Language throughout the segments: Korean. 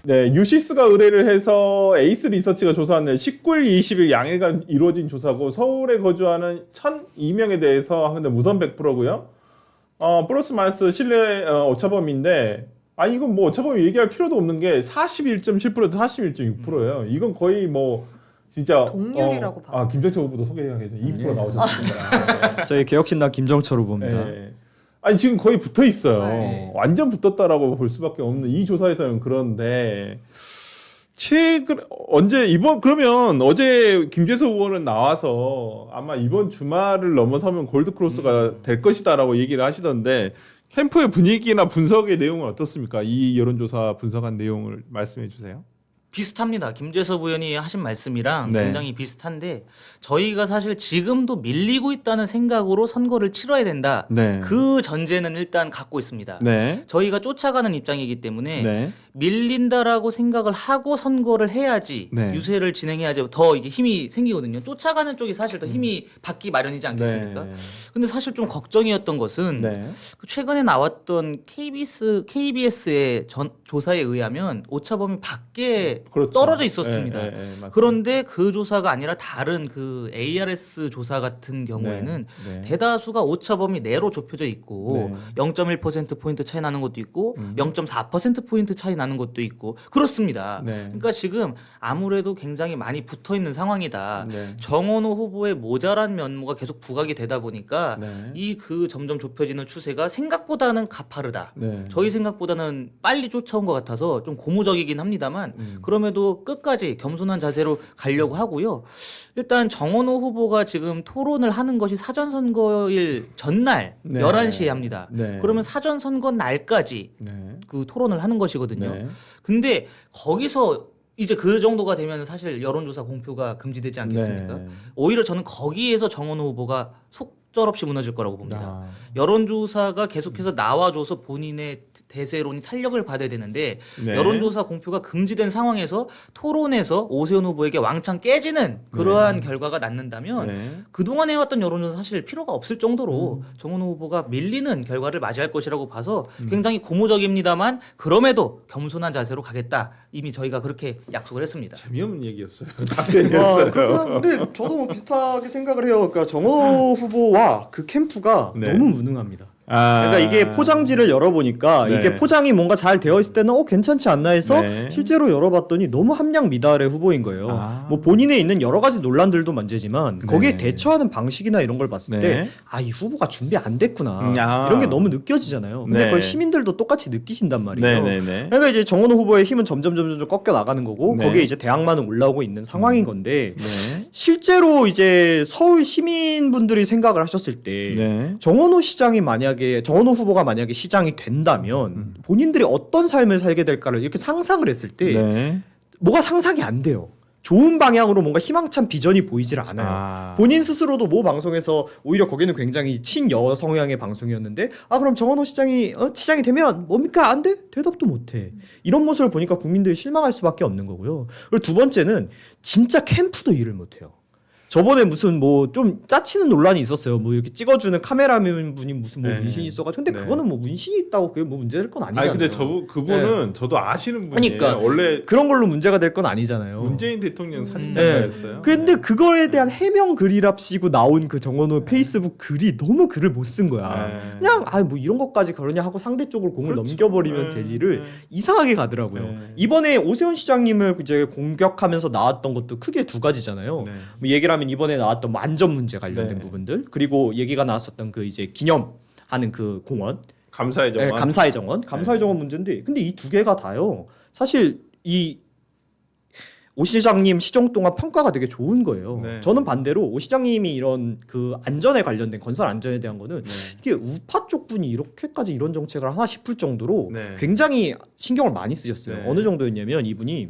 네, 유시스가 의뢰를 해서 에이스 리서치가 조사한 19일, 20일 양일간 이루어진 조사고 서울에 거주하는 1,002명에 대해서 근데 무선 100%고요. 플러스 마이너스 실내 오차범위인데 이건 뭐 오차범위 얘기할 필요도 없는 게 41.7%에서 41.6%예요. 이건 거의 뭐 진짜 동률이라고 봐요. 김정철 후보도 소개해야겠죠. 2% 나오셨습니다. 저희 개혁신당 김정철 후보입니다. 네. 지금 거의 붙어 있어요. 네. 완전 붙었다라고 볼 수밖에 없는 이 조사에서는 그런데 그러면 어제 김재수 의원은 나와서 아마 이번 주말을 넘어서면 골드크로스가 될 것이다라고 얘기를 하시던데 캠프의 분위기나 분석의 내용은 어떻습니까? 이 여론조사 분석한 내용을 말씀해 주세요. 비슷합니다. 김재섭 의원이 하신 말씀이랑 네. 굉장히 비슷한데 저희가 사실 지금도 밀리고 있다는 생각으로 선거를 치러야 된다. 네. 그 전제는 일단 갖고 있습니다. 네. 저희가 쫓아가는 입장이기 때문에 네. 밀린다라고 생각을 하고 선거를 해야지 네. 유세를 진행해야지 더 이게 힘이 생기거든요. 쫓아가는 쪽이 사실 더 힘이 받기 마련이지 않겠습니까? 네. 근데 사실 좀 걱정이었던 것은 네. 그 최근에 나왔던 KBS의 조사에 의하면 오차범위 밖에 그렇죠. 떨어져 있었습니다. 네, 네, 네, 맞습니다. 그런데 그 조사가 아니라 다른 그 ARS 조사 같은 경우에는 네. 대다수가 오차범위 내로 좁혀져 있고 네. 0.1%포인트 차이 나는 것도 있고 0.4%포인트 차이 나는 것도 있고 그렇습니다. 네. 그러니까 지금 아무래도 굉장히 많이 붙어 있는 상황이다. 네. 정원호 후보의 모자란 면모가 계속 부각이 되다 보니까 네. 이 그 점점 좁혀지는 추세가 생각보다는 가파르다. 네. 저희 생각보다는 빨리 쫓아온 것 같아서 좀 고무적이긴 합니다만 그럼에도 끝까지 겸손한 자세로 가려고 하고요. 일단 정원호 후보가 지금 토론을 하는 것이 사전선거일 전날 네. 11시에 합니다. 네. 그러면 사전선거 날까지 네. 그 토론을 하는 것이거든요. 네. 근데 거기서 이제 그 정도가 되면 사실 여론조사 공표가 금지되지 않겠습니까? 네. 오히려 저는 거기에서 정원호 후보가 속절없이 무너질 거라고 봅니다. 여론조사가 계속해서 나와줘서 본인의 대세론이 탄력을 받아야 되는데 네. 여론조사 공표가 금지된 상황에서 토론에서 오세훈 후보에게 왕창 깨지는 그러한 결과가 낳는다면 네. 그동안 해왔던 여론조사 사실 필요가 없을 정도로 정원호 후보가 밀리는 결과를 맞이할 것이라고 봐서 굉장히 고무적입니다만 그럼에도 겸손한 자세로 가겠다. 이미 저희가 그렇게 약속을 했습니다. 재미없는 얘기였어요. 답변이었어요. 근데 저도 뭐 비슷하게 생각을 해요. 그러니까 정원호 후보와 그 캠프가 네. 너무 무능합니다. 그러니까 이게 포장지를 열어보니까 네. 이게 포장이 뭔가 잘 되어 있을 때는 괜찮지 않나 해서 네. 실제로 열어봤더니 너무 함량 미달의 후보인 거예요. 뭐 본인에 있는 여러 가지 논란들도 문제지만 거기에 대처하는 방식이나 이런 걸 봤을 때 이 후보가 준비 안 됐구나 이런 게 너무 느껴지잖아요. 근데 네. 그걸 시민들도 똑같이 느끼신단 말이에요. 네네네. 그러니까 이제 정원호 후보의 힘은 점점 꺾여 나가는 거고 네. 거기에 이제 대항마는 올라오고 있는 상황인 건데 네. 실제로 이제 서울 시민분들이 생각을 하셨을 때 네. 정원호 후보가 만약에 시장이 된다면 본인들이 어떤 삶을 살게 될까를 이렇게 상상을 했을 때 네. 뭐가 상상이 안 돼요. 좋은 방향으로 뭔가 희망찬 비전이 보이질 않아요. 본인 스스로도 모 방송에서 오히려 거기는 굉장히 친여 성향의 방송이었는데 그럼 정원호 시장이 되면 뭡니까? 안 돼? 대답도 못해. 이런 모습을 보니까 국민들이 실망할 수밖에 없는 거고요. 그리고 두 번째는 진짜 캠프도 일을 못해요. 저번에 무슨 뭐 좀 짜치는 논란이 있었어요. 뭐 이렇게 찍어주는 카메라맨 분이 무슨 뭐 네. 문신이 있어가지고. 근데 네. 그거는 뭐 문신이 있다고 그게 뭐 문제될 건 아니잖아요. 근데 그분은 저도 아시는 분이에요. 그러니까 원래 그런 걸로 문제가 될 건 아니잖아요. 문재인 대통령 사진작가였어요. 근데 그거에 대한 해명 글이랍시고 나온 그 정원호 페이스북 글이 너무 글을 못 쓴 거야. 네. 그냥 뭐 이런 것까지 그러냐 하고 상대 쪽으로 공을 그렇죠. 넘겨버리면 네. 될 일을 네. 이상하게 가더라고요. 네. 이번에 오세훈 시장님을 이제 공격하면서 나왔던 것도 크게 두 가지잖아요. 네. 뭐 얘기를 하면 이번에 나왔던 안전 문제 관련된 네. 부분들, 그리고 얘기가 나왔었던 그 이제 기념하는 그 공원, 감사의 정원. 감사의 정원 문제인데, 근데 이 두 개가 다요. 사실 이 오 시장님 시정 동안 평가가 되게 좋은 거예요. 네. 저는 반대로 오 시장님이 이런 그 안전에 관련된 건설 안전에 대한 거는 이게 우파 쪽 분이 이렇게까지 이런 정책을 하나 싶을 정도로 네. 굉장히 신경을 많이 쓰셨어요. 네. 어느 정도였냐면 이분이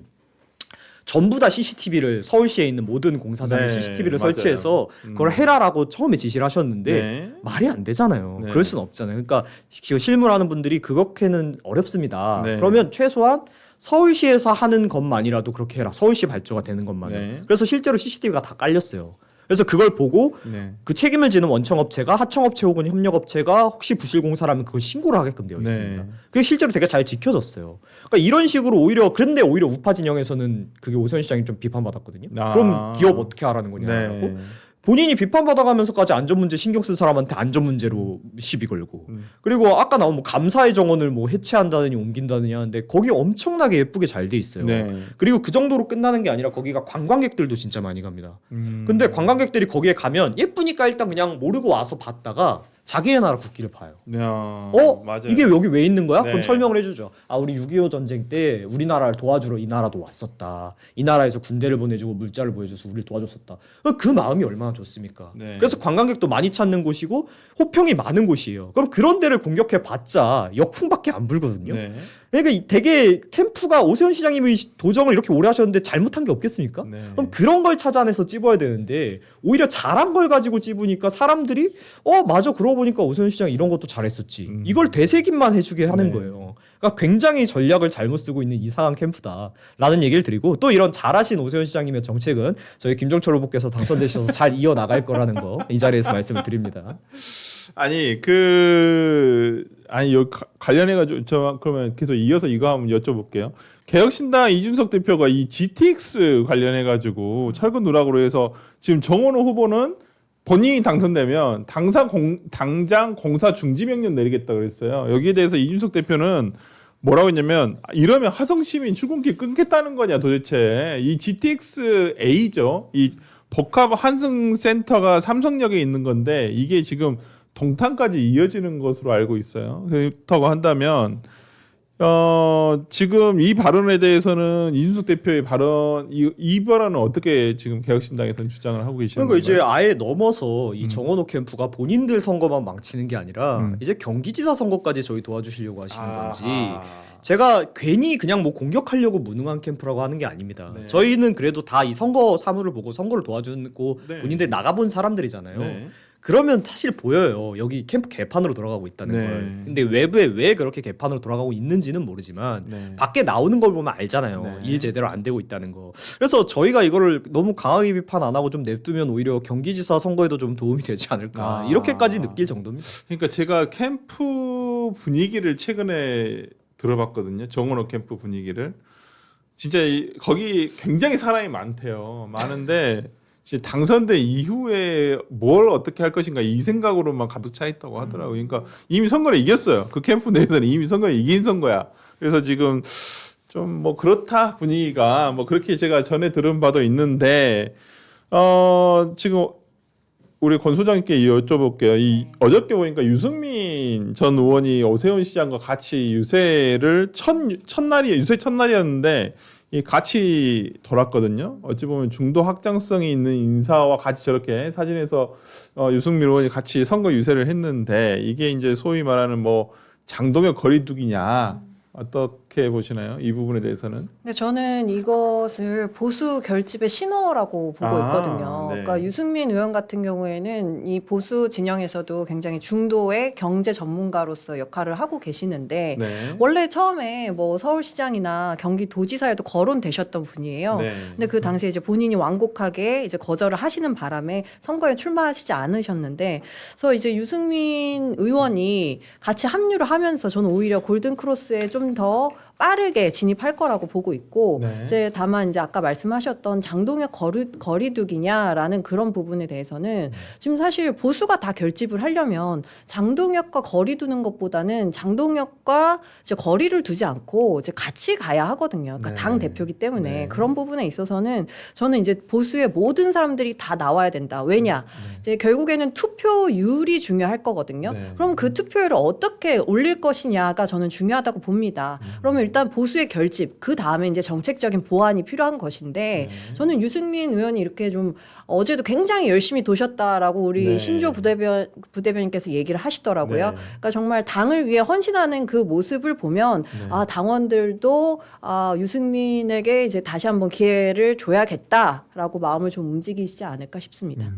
전부 다 CCTV를 서울시에 있는 모든 공사장에 네, CCTV를 맞아요. 설치해서 그걸 해라라고 처음에 지시를 하셨는데 네. 말이 안 되잖아요. 네. 그럴 수는 없잖아요. 그러니까 지금 실무하는 분들이 그렇게는 어렵습니다. 네. 그러면 최소한 서울시에서 하는 것만이라도 그렇게 해라. 서울시 발주가 되는 것만으로. 네. 그래서 실제로 CCTV가 다 깔렸어요. 그래서 그걸 보고 네. 그 책임을 지는 원청업체가 하청업체 혹은 협력업체가 혹시 부실공사라면 그걸 신고를 하게끔 되어 있습니다. 네. 그게 실제로 되게 잘 지켜졌어요. 그러니까 이런 식으로 그런데 오히려 우파 진영에서는 그게 오세훈 시장이 좀 비판받았거든요. 아. 그럼 기업 어떻게 하라는 거냐라고. 네. 본인이 비판받아가면서까지 안전문제 신경 쓴 사람한테 안전문제로 시비 걸고 그리고 아까 나온 뭐 감사의 정원을 뭐 해체한다느니 옮긴다느니 하는데 거기 엄청나게 예쁘게 잘 돼 있어요. 네. 그리고 그 정도로 끝나는 게 아니라 거기가 관광객들도 진짜 많이 갑니다. 근데 관광객들이 거기에 가면 예쁘니까 일단 그냥 모르고 와서 봤다가 자기의 나라 국기를 봐요. 맞아요. 이게 여기 왜 있는 거야? 네. 그럼 설명을 해주죠. 우리 6.25 전쟁 때 우리나라를 도와주러 이 나라도 왔었다. 이 나라에서 군대를 보내주고 물자를 보여줘서 우리를 도와줬었다. 그 마음이 얼마나 좋습니까? 네. 그래서 관광객도 많이 찾는 곳이고 호평이 많은 곳이에요. 그럼 그런 데를 공격해봤자 역풍밖에 안 불거든요. 네. 그러니까 되게 캠프가 오세훈 시장님이 도정을 이렇게 오래 하셨는데 잘못한 게 없겠습니까? 네. 그럼 그런 걸 찾아내서 찝어야 되는데 오히려 잘한 걸 가지고 찝으니까 사람들이 맞아 그러고 보니까 오세훈 시장 이런 것도 잘했었지. 이걸 되새김만 해주게 하는 네. 거예요. 그러니까 굉장히 전략을 잘못 쓰고 있는 이상한 캠프다라는 얘기를 드리고 또 이런 잘하신 오세훈 시장님의 정책은 저희 김종철 후보께서 당선되셔서 잘 이어나갈 거라는 거 이 자리에서 말씀을 드립니다. 아니 여기 관련해 가지고 저 그러면 계속 이어서 이거 한번 여쭤볼게요. 개혁신당 이준석 대표가 이 GTX 관련해 가지고 철근 누락으로 해서 지금 정원호 후보는 본인이 당선되면 당장 공사 중지 명령 내리겠다 그랬어요. 여기에 대해서 이준석 대표는 뭐라고 했냐면 이러면 화성시민 출근길 끊겠다는 거냐 도대체. 이 GTX A죠. 이 복합 환승센터가 삼성역에 있는 건데 이게 지금 동탄까지 이어지는 것으로 알고 있어요. 그렇다고 한다면 지금 이 발언에 대해서는 이준석 대표의 발언 이 발언은 어떻게 지금 개혁신당에서는 주장을 하고 계시는 그러니까 건가요? 이제 아예 넘어서 이 정원호 캠프가 본인들 선거만 망치는 게 아니라 이제 경기지사 선거까지 저희 도와주시려고 하시는 건지 제가 괜히 그냥 뭐 공격하려고 무능한 캠프라고 하는 게 아닙니다. 네. 저희는 그래도 다 이 선거 사무를 보고 선거를 도와주고 네. 본인들 나가본 사람들이잖아요. 네. 그러면 사실 보여요. 여기 캠프 개판으로 돌아가고 있다는 네. 걸. 근데 외부에 왜 그렇게 개판으로 돌아가고 있는지는 모르지만 네. 밖에 나오는 걸 보면 알잖아요. 네. 일 제대로 안 되고 있다는 거. 그래서 저희가 이거를 너무 강하게 비판 안 하고 좀 냅두면 오히려 경기지사 선거에도 좀 도움이 되지 않을까. 이렇게까지 느낄 정도입니다. 그러니까 제가 캠프 분위기를 최근에 들어봤거든요. 정원호 캠프 분위기를. 진짜 거기 굉장히 사람이 많은데 이제 당선된 이후에 뭘 어떻게 할 것인가 이 생각으로만 가득 차 있다고 하더라고요. 그러니까 이미 선거를 이겼어요. 그 캠프 내에서는 이미 선거를 이긴 선거야. 그래서 지금 좀 뭐 그렇다 분위기가 뭐 그렇게 제가 전에 들은 바도 있는데 지금 우리 권 소장님께 여쭤볼게요. 이 어저께 보니까 유승민 전 의원이 오세훈 시장과 같이 유세를 유세 첫날이었는데 이 같이 돌았거든요. 어찌 보면 중도 확장성이 있는 인사와 같이 저렇게 사진에서 유승민 의원이 같이 선거 유세를 했는데 이게 이제 소위 말하는 뭐 장동혁 거리두기냐 어떻게 보시나요? 이 부분에 대해서는? 근데 저는 이것을 보수 결집의 신호라고 보고 있거든요. 네. 그러니까 유승민 의원 같은 경우에는 이 보수 진영에서도 굉장히 중도의 경제 전문가로서 역할을 하고 계시는데 네. 원래 처음에 뭐 서울시장이나 경기도지사에도 거론되셨던 분이에요. 네. 근데 그 당시에 이제 본인이 완곡하게 이제 거절을 하시는 바람에 선거에 출마하시지 않으셨는데, 그래서 이제 유승민 의원이 같이 합류를 하면서 저는 오히려 골든 크로스에 좀 더 빠르게 진입할 거라고 보고 있고, 네. 이제 다만 이제 아까 말씀하셨던 장동혁 거리두기냐라는 그런 부분에 대해서는 지금 사실 보수가 다 결집을 하려면 장동혁과 거리두는 것보다는 장동혁과 이제 거리를 두지 않고 이제 같이 가야 하거든요. 그러니까 네. 당 대표기 때문에 네. 그런 부분에 있어서는 저는 이제 보수의 모든 사람들이 다 나와야 된다. 왜냐? 이제 결국에는 투표율이 중요할 거거든요. 네. 그럼 그 투표율을 어떻게 올릴 것이냐가 저는 중요하다고 봅니다. 그러면 일단 보수의 결집, 그 다음에 이제 정책적인 보완이 필요한 것인데, 저는 유승민 의원이 이렇게 좀 어제도 굉장히 열심히 도셨다라고 우리 네. 신조 부대변인께서 얘기를 하시더라고요. 네. 그러니까 정말 당을 위해 헌신하는 그 모습을 보면 아, 당원들도 유승민에게 이제 다시 한번 기회를 줘야겠다라고 마음을 좀 움직이시지 않을까 싶습니다.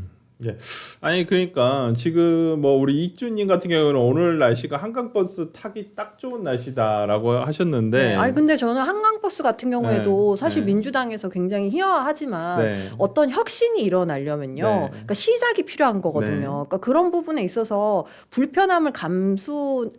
예. 아니 그러니까 지금 뭐 우리 이준님 같은 경우는 오늘 날씨가 한강버스 타기 딱 좋은 날씨다라고 하셨는데 네. 아니 근데 저는 한강버스 같은 경우에도 네. 사실 네. 민주당에서 굉장히 희화하지만 네. 어떤 혁신이 일어나려면요, 네. 그러니까 시작이 필요한 거거든요. 네. 그러니까 그런 부분에 있어서 불편함을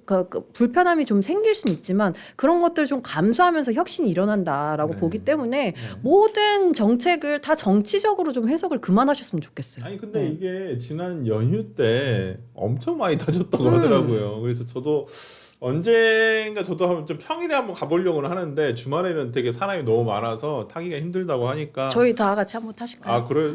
그 불편함이 좀 생길 수는 있지만 그런 것들을 좀 감수하면서 혁신이 일어난다라고 네. 보기 때문에 모든 정책을 다 정치적으로 좀 해석을 그만하셨으면 좋겠어요. 아니 근데 네. 이게 지난 연휴 때 엄청 많이 타졌다고 하더라고요. 그래서 저도 언젠가 저도 한번 좀 평일에 한번 가보려고는 하는데 주말에는 되게 사람이 너무 많아서 타기가 힘들다고 하니까 저희 다 같이 한번 타실까요? 아 그래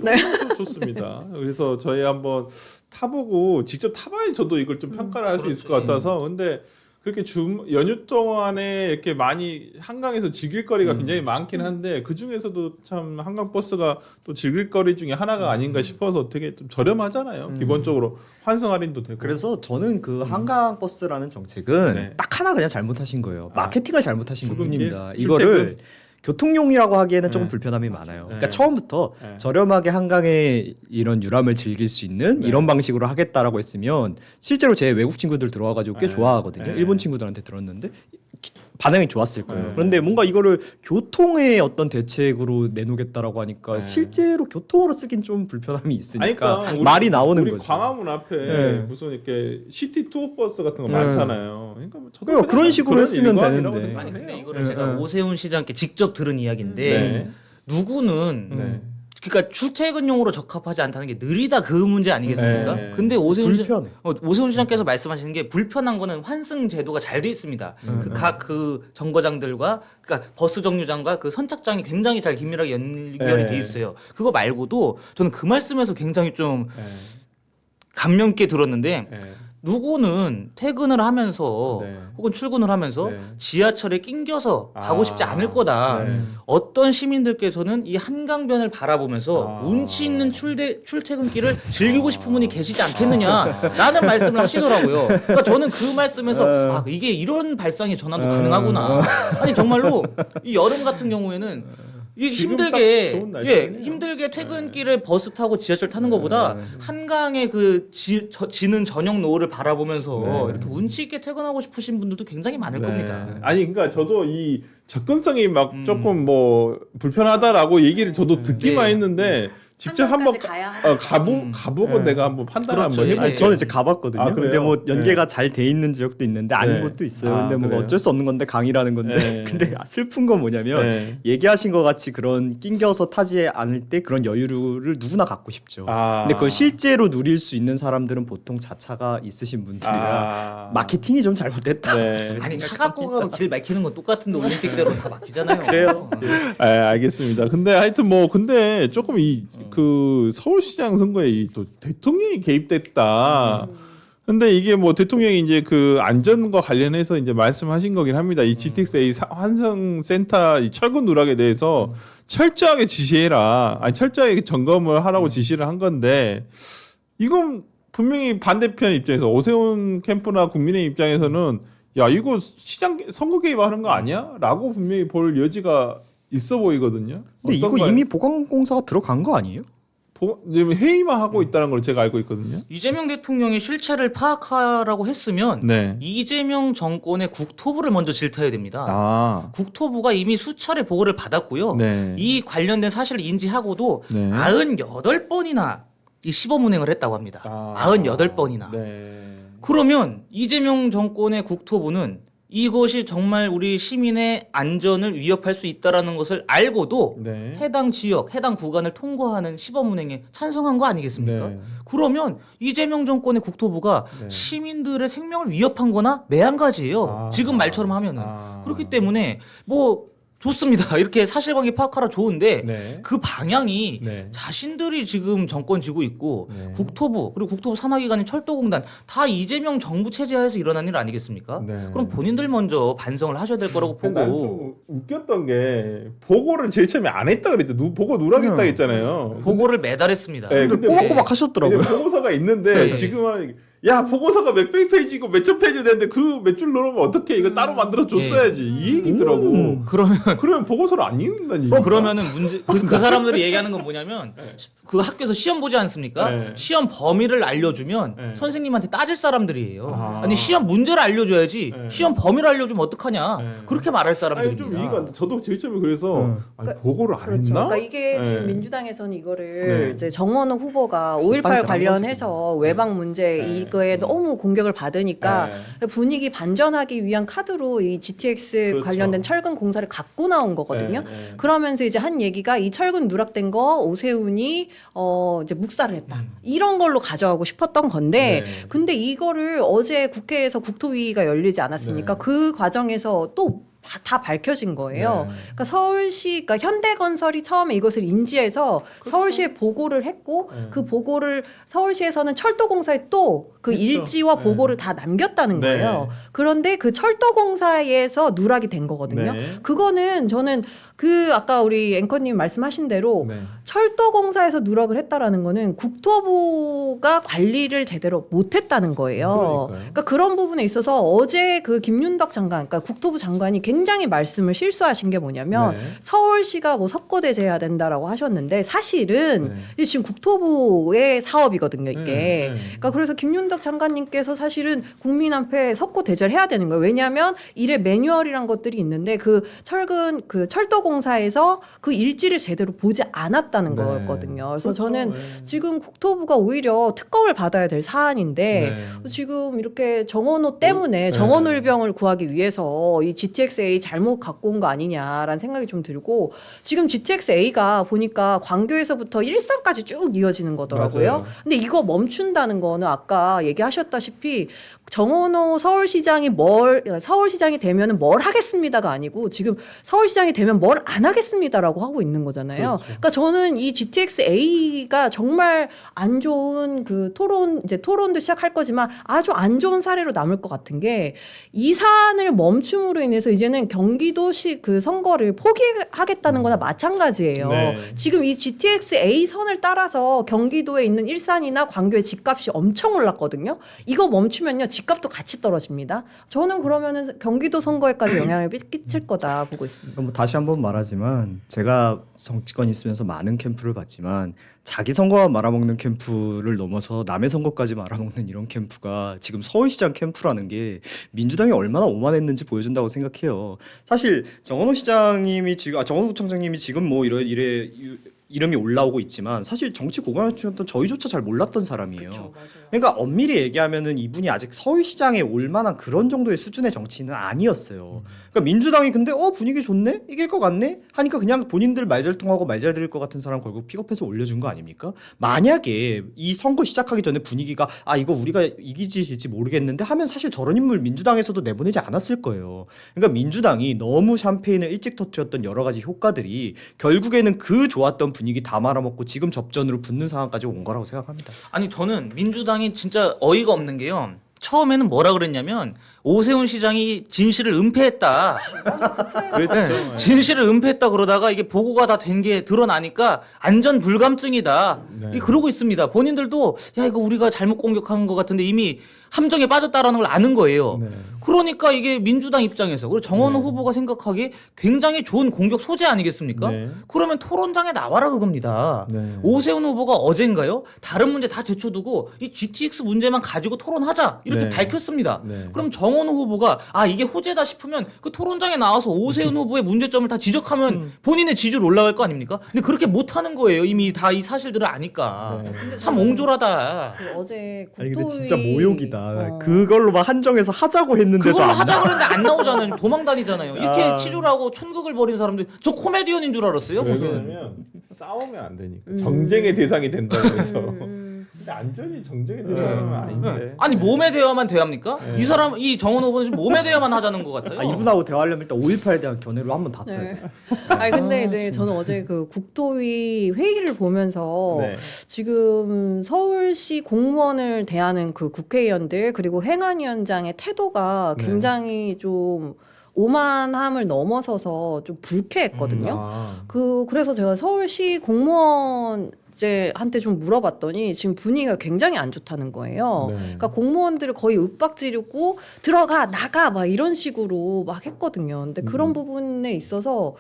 좋습니다. 그래서 저희 한번 타보고 직접 타봐야 저도 이걸 좀 평가를 할 수 있을 것 같아서 근데 그렇게 연휴 동안에 이렇게 많이 한강에서 즐길 거리가 굉장히 많긴 한데 그 중에서도 참 한강 버스가 또 즐길 거리 중에 하나가 아닌가 싶어서 되게 좀 저렴하잖아요. 기본적으로 환승 할인도 되고. 그래서 저는 그 한강버스라는 정책은 네. 딱 하나 그냥 잘못하신 거예요. 마케팅을 잘못하신 것 출근길? 뿐입니다. 출퇴근? 이거를 교통용이라고 하기에는 조금 네. 불편함이 많아요. 그러니까 네. 처음부터 네. 저렴하게 한강에 이런 유람을 즐길 수 있는 네. 이런 방식으로 하겠다라고 했으면 실제로 제 외국 친구들 들어와가지고 꽤 네. 좋아하거든요. 네. 일본 친구들한테 들었는데 반응이 좋았을 거예요. 네. 그런데 뭔가 이거를 교통의 어떤 대책으로 내놓겠다라고 하니까 네. 실제로 교통으로 쓰긴 좀 불편함이 있으니까 그러니까 말이 나오는 우리 거죠. 광화문 앞에 네. 무슨 이렇게 시티 투어 버스 같은 거 네. 많잖아요. 그러니까 뭐 저도 그러니까 그런 식으로 그런 했으면 일관이라고 되는데. 생각해요. 아니 근데 이거를 네, 제가 네. 오세훈 시장께 직접 들은 이야기인데 네. 누구는 네. 그러니까 출퇴근용으로 적합하지 않다는 게 느리다 그 문제 아니겠습니까? 네. 근데 오세훈 불편해. 오세훈 시장께서 말씀하시는 게 불편한 거는 환승 제도가 잘 돼 있습니다. 각 그 정거장들과 그러니까 버스 정류장과 그 선착장이 굉장히 잘 긴밀하게 연결이 네. 돼 있어요. 그거 말고도 저는 그 말씀에서 굉장히 좀 네. 감명 깊게 들었는데 네. 누구는 퇴근을 하면서 네. 혹은 출근을 하면서 네. 지하철에 낑겨서 가고 싶지 않을 거다. 네. 어떤 시민들께서는 이 한강변을 바라보면서 운치 있는 출퇴근길을 즐기고 싶은 분이 계시지 않겠느냐라는 말씀을 하시더라고요. 그러니까 저는 그 말씀에서 아, 이게 이런 발상의 전환도 가능하구나. 아니 정말로 이 여름 같은 경우에는 이 지금 딱 힘들게 좋은 날씨네요. 힘들게 퇴근길에 버스 타고 지하철 타는 것보다 한강의 그 지는 저녁 노을을 바라보면서 네. 이렇게 운치 있게 퇴근하고 싶으신 분들도 굉장히 많을 네. 겁니다. 아니 그러니까 저도 이 접근성이 막 조금 뭐 불편하다라고 얘기를 저도 듣기만 네. 했는데 직접 한번 한강까지 가야 가보고 네. 내가 한번 판단을 그렇죠. 한번 예. 해볼게요. 아니, 저는 이제 가봤거든요. 아, 그래요? 근데 뭐 연계가 네. 잘 돼 있는 지역도 있는데 아닌 네. 곳도 있어요. 아, 근데 뭐 그래요? 어쩔 수 없는 건데 강의라는 건데. 네. 근데 슬픈 건 뭐냐면 네. 얘기하신 것 같이 그런 낑겨서 타지 않을 때 그런 여유를 누구나 갖고 싶죠. 아. 근데 그걸 실제로 누릴 수 있는 사람들은 보통 자차가 있으신 분들이라 마케팅이 좀 잘못됐다. 네. 아니 차 갖고 가고 길 막히는 건 똑같은데 올림픽대로 다 막히잖아요. 그래요? 아, 알겠습니다. 근데 하여튼 뭐 근데 조금 이 그 서울시장 선거에 이 또 대통령이 개입됐다. 근데 이게 뭐 대통령이 이제 그 안전과 관련해서 이제 말씀하신 거긴 합니다. 이 GTX-A 환승센터 이 철근 누락에 대해서 철저하게 지시해라. 아니 철저하게 점검을 하라고 지시를 한 건데 이건 분명히 반대편 입장에서 오세훈 캠프나 국민의 입장에서는 야 이거 시장 선거 개입하는 거 아니야? 라고 분명히 볼 여지가 있어 보이거든요. 근데 이거 어떤가요? 이미 보강공사가 들어간 거 아니에요? 지금 회의만 하고 있다는 걸 제가 알고 있거든요. 이재명 대통령이 실체를 파악하라고 했으면 네. 이재명 정권의 국토부를 먼저 질타해야 됩니다. 아. 국토부가 이미 수차례 보고를 받았고요. 네. 이 관련된 사실을 인지하고도 네. 98번이나 이 시범 운행을 했다고 합니다. 98번이나. 네. 그러면 이재명 정권의 국토부는 이것이 정말 우리 시민의 안전을 위협할 수 있다라는 것을 알고도 네. 해당 지역, 해당 구간을 통과하는 시범 운행에 찬성한 거 아니겠습니까? 네. 그러면 이재명 정권의 국토부가 네. 시민들의 생명을 위협한 거나 매한가지예요. 아. 지금 말처럼 하면은. 아. 그렇기 때문에 뭐 좋습니다. 이렇게 사실관계 파악하라 좋은데 네. 그 방향이 네. 자신들이 지금 정권 쥐고 있고 네. 국토부 그리고 국토부 산하기관인 철도공단 다 이재명 정부 체제하에서 일어난 일 아니겠습니까? 네. 그럼 본인들 먼저 반성을 하셔야 될 거라고 보고 난좀 웃겼던 게 보고를 제일 처음에 안 했다 그랬대. 보고 누락했다 했잖아요. 보고를 매달했습니다. 네, 근데 꼬박꼬박 하셨더라고요. 보고서가 있는데 네. 지금은 야 보고서가 몇백 페이지고 몇천 페이지 되는데 그 몇 줄 넣으면 어떻게 이거 따로 만들어 줬어야지 이 얘기더라고. 그러면 보고서를 안 읽는다니까. 그러면은 문제 그 사람들이 얘기하는 건 뭐냐면 그 학교에서 시험 보지 않습니까? 네. 시험 범위를 알려주면 네. 선생님한테 따질 사람들이에요. 아. 아니 시험 문제를 알려줘야지 네. 시험 범위를 알려주면 어떡하냐? 네. 그렇게 말할 아니 사람들입니다. 좀 이해가 안 돼. 저도 제일 처음에 그래서 아니, 그러니까- 보고를 안 그렇죠. 했나? 그러니까 이게 네. 지금 민주당에서는 이거를 네. 이제 정원호 후보가 5.18 반장한 관련해서 외박 문제 네. 이거에 너무 공격을 받으니까 네. 분위기 반전하기 위한 카드로 이 GTX 그렇죠. 관련된 철근 공사를 갖고 나온 거거든요. 네, 네. 그러면서 이제 한 얘기가 이 철근 누락된 거 오세훈이 이제 묵살을 했다. 이런 걸로 가져가고 싶었던 건데 네. 근데 이거를 어제 국회에서 국토위가 열리지 않았습니까? 네. 그 과정에서 또 다 밝혀진 거예요. 네. 그러니까 서울시, 그러니까 현대건설이 처음에 이것을 인지해서 서울시에 보고를 했고 네. 그 보고를 서울시에서는 철도공사에 또 그 그렇죠. 일지와 네. 보고를 다 남겼다는 네. 거예요. 그런데 그 철도공사에서 누락이 된 거거든요. 네. 그거는 저는 그 아까 우리 앵커님 말씀하신 대로 네. 철도공사에서 누락을 했다라는 거는 국토부가 관리를 제대로 못했다는 거예요. 그러니까요. 그러니까 그런 부분에 있어서 어제 그 김윤덕 장관, 그러니까 국토부 장관이 굉장히 말씀을 실수하신 게 뭐냐면 네. 서울시가 뭐 석고대제해야 된다라고 하셨는데 사실은 네. 이게 지금 국토부의 사업이거든요, 이게. 네. 그러니까 그래서 김윤덕 장관님께서 사실은 국민 앞에 석고대제를 해야 되는 거예요. 왜냐하면 일의 매뉴얼이란 것들이 있는데 그 철도공사에서 그 일지를 제대로 보지 않았다는 네. 거였거든요. 그래서 그렇죠. 저는 네. 지금 국토부가 오히려 특검을 받아야 될 사안인데 네. 지금 이렇게 정원호 때문에 네. 정원울병을 구하기 위해서 이 GTX-A 잘못 갖고 온 거 아니냐라는 생각이 좀 들고 지금 GTX-A가 보니까 광교에서부터 일산까지 쭉 이어지는 거더라고요. 맞아요. 근데 이거 멈춘다는 거는 아까 얘기하셨다시피 정원호 서울시장이 되면은 뭘 하겠습니다가 아니고 지금 서울시장이 되면 뭘 안 하겠습니다라고 하고 있는 거잖아요. 그렇죠. 그러니까 저는 이 GTX-A가 정말 안 좋은 그 토론도 시작할 거지만 아주 안 좋은 사례로 남을 것 같은 게 이 사안을 멈춤으로 인해서 이제는 경기도시 그 선거를 포기하겠다는 거나 마찬가지예요. 네. 지금 이 GTX-A 선을 따라서 경기도에 있는 일산이나 광교의 집값이 엄청 올랐거든요. 이거 멈추면요. 집값도 같이 떨어집니다. 저는 그러면은 경기도 선거에까지 영향을 끼칠 거다 보고 있습니다. 뭐 다시 한번 말하지만 제가 정치권에 있으면서 많은 캠프를 봤지만 자기 선거만 말아먹는 캠프를 넘어서 남의 선거까지 말아먹는 이런 캠프가 지금 서울시장 캠프라는 게 민주당이 얼마나 오만했는지 보여준다고 생각해요. 사실 정원호 시장님이 지금 정원호 구청장님이 지금 뭐 이름이 올라오고 있지만 사실 정치 고관이었던 저희조차 잘 몰랐던 사람이에요. 그러니까 엄밀히 얘기하면은 이분이 아직 서울시장에 올 만한 그런 정도의 수준의 정치인은 아니었어요. 그러니까 민주당이 근데 분위기 좋네? 이길 것 같네? 하니까 그냥 본인들 말 잘 통하고 말 잘 들을 것 같은 사람 결국 픽업해서 올려준 거 아닙니까? 만약에 이 선거 시작하기 전에 분위기가 이거 우리가 이기지 질지 모르겠는데 하면 사실 저런 인물 민주당에서도 내보내지 않았을 거예요. 그러니까 민주당이 너무 샴페인을 일찍 터뜨렸던 여러 가지 효과들이 결국에는 그 좋았던 분위기 다 말아먹고 지금 접전으로 붙는 상황까지 온 거라고 생각합니다. 아니 저는 민주당이 진짜 어이가 없는 게요. 처음에는 뭐라 그랬냐면 오세훈 시장이 진실을 은폐했다. 그랬죠. 진실을 은폐했다 그러다가 이게 보고가 다 된 게 드러나니까 안전 불감증이다. 네. 그러고 있습니다. 본인들도 야 이거 우리가 잘못 공격한 것 같은데 이미 함정에 빠졌다라는 걸 아는 거예요. 네. 그러니까 이게 민주당 입장에서 그리고 정원호 네. 후보가 생각하기에 굉장히 좋은 공격 소재 아니겠습니까? 네. 그러면 토론장에 나와라 그겁니다. 네. 오세훈 후보가 어젠가요? 다른 문제 다 제쳐두고 이 GTX 문제만 가지고 토론하자 이렇게 네. 밝혔습니다. 네. 그럼 정원호 후보가 이게 호재다 싶으면 그 토론장에 나와서 오세훈 후보의 문제점을 다 지적하면 본인의 지지율 올라갈 거 아닙니까? 근데 그렇게 못하는 거예요. 이미 다 이 사실들을 아니까. 네. 참 옹졸하다. 그 어제 국토위 아니 근데 진짜 모욕이다. 그걸로 막 한정해서 하자고 했는데도 그걸로 안 하자 그랬는데 안 나오잖아요. 도망 다니잖아요. 이렇게 아. 치졸하고 촌극을 벌이는 사람들 저 코미디언인 줄 알았어요. 왜 무슨. 그러냐면 싸우면 안 되니까 정쟁의 대상이 된다고 해서 근데 안전이 정쟁의 대상은 아닌데 아니 몸에 대화만 대합니까? 네. 이 정원 후보는 지금 몸에 대화만 하자는 것 같아요. 이분하고 대화하려면 일단 5.18에 대한 견해로 한번 다퉈야 네. 돼. 아니 근데 이제 저는 어제 그 국토위 회의를 보면서 네. 지금 서울시 공무원을 대하는 그 국회의원들 그리고 행안위원장의 태도가 네. 굉장히 좀 오만함을 넘어서서 좀 불쾌했거든요. 아. 그래서 제가 서울시 공무원 한테 좀 물어봤더니 지금 분위기가 굉장히 안 좋다는 거예요. 네. 그러니까 공무원들을 거의 윽박 지르고 들어가 나가 막 이런 식으로 막 했거든요. 근데 그런 부분에 있어서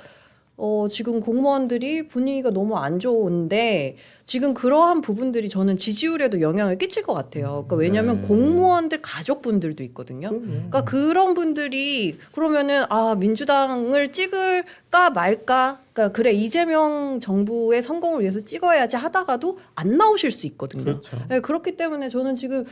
지금 공무원들이 분위기가 너무 안 좋은데 지금 그러한 부분들이 저는 지지율에도 영향을 끼칠 것 같아요. 그러니까 왜냐하면 네. 공무원들 가족분들도 있거든요. 그러니까 그런 분들이 그러면은 민주당을 찍을까 말까. 그러니까 그래 이재명 정부의 성공을 위해서 찍어야지 하다가도 안 나오실 수 있거든요. 그렇죠. 네, 그렇기 때문에 저는 지금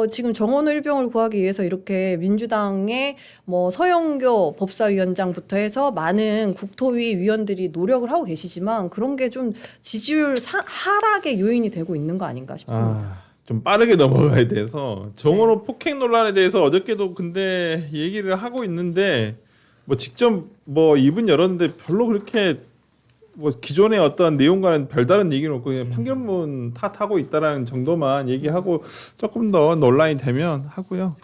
지금 정원호 일병을 구하기 위해서 이렇게 민주당의 뭐 서영교 법사위원장부터 해서 많은 국토위 위원들이 노력을 하고 계시지만 그런 게 좀 지지율 하락의 요인이 되고 있는 거 아닌가 싶습니다. 좀 빠르게 넘어가야 돼서 정원호 폭행 논란에 대해서 어저께도 근데 얘기를 하고 있는데 뭐 직접 뭐 입은 열었는데 별로 그렇게 뭐 기존의 어떤 내용과는 별다른 얘기는 없고 그냥 판결문 탓하고 있다라는 정도만 얘기하고 조금 더 논란이 되면 하고요.